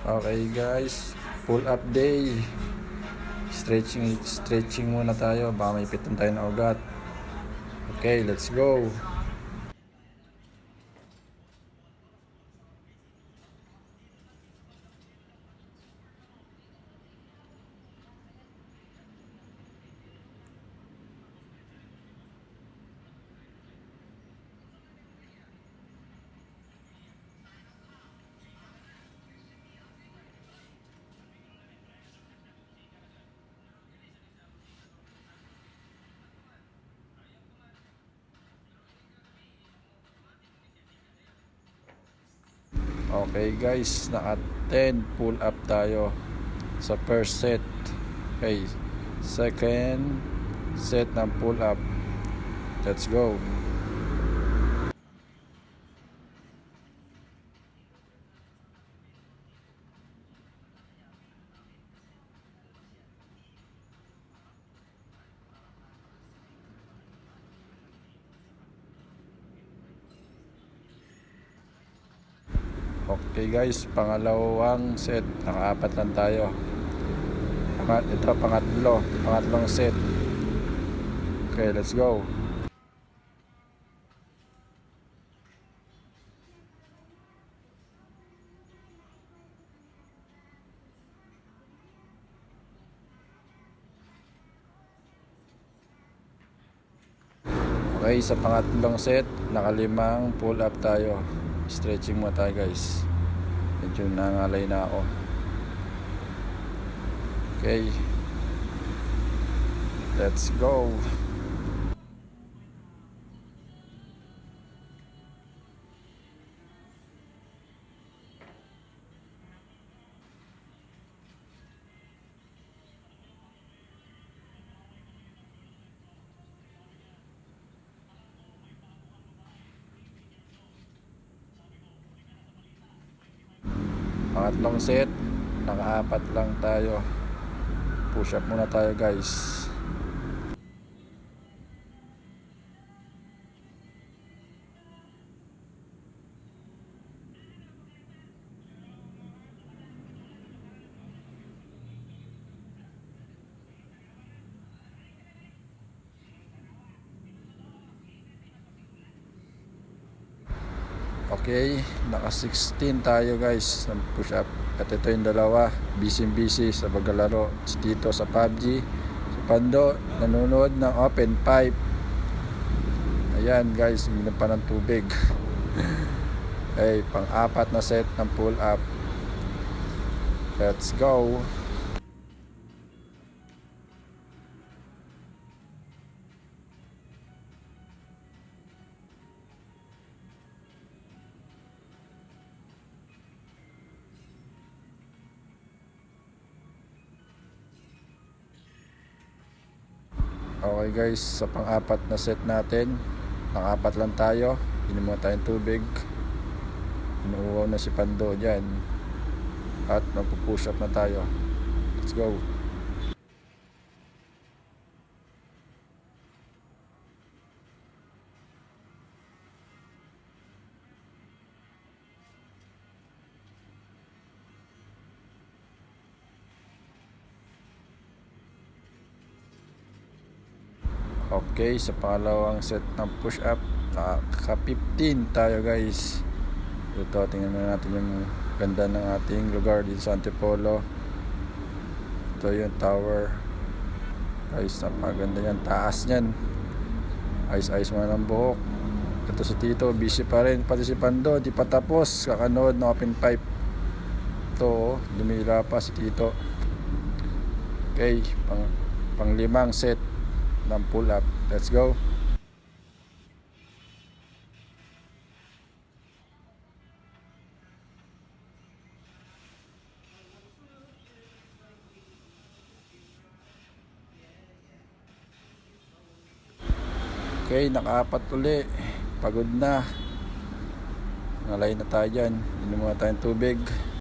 Okay guys, pull up day. Stretching muna tayo. Baka may piton tayo na ugat. Okay, let's go. Okay guys, naka 10 pull up tayo sa first set. Okay, second set ng pull up. Let's go. Okay guys, pangalawang set, naka-apat lang tayo. Ito pangatlong set. Okay, let's go. Okay, sa pangatlong set, nakalimang pull up tayo. Stretching mo tayo guys. Medyo nangalay na ako. Okay, let's go. Pangatlong set, naka-apat lang tayo. Push up muna tayo guys. Okay, naka 16 tayo guys ng push up. At ito yung dalawa, busy sa paglalaro. Si Tito sa PUBG, si Pando nanonood ng open pipe. Ayan guys, uminom pa ng tubig. Hey, pang-apat na set ng pull up. Let's go. Okay guys, sa pang-apat na set natin, pang-apat lang tayo. Inom muna tayong tubig. Inuuwaw na si Pando dyan. At magpupush up na tayo. Let's go. Okay, sa pangalawang set ng push up, naka 15 tayo guys. Ito, tingnan na natin yung ganda ng ating lugar dito sa Antipolo. Ito yung tower guys, napaganda yan, taas nyan. Ayos mo ng buhok. Ito si Tito, busy pa rin. Pati si Pando, di pa tapos, kakanood ng open pipe. Ito, dumila pa si Tito. Okay, pang limang set ng pull up. Let's go. Okay, naka-apat uli. Pagod na. Ngalay na tayo dyan. Inom muna tayong tubig.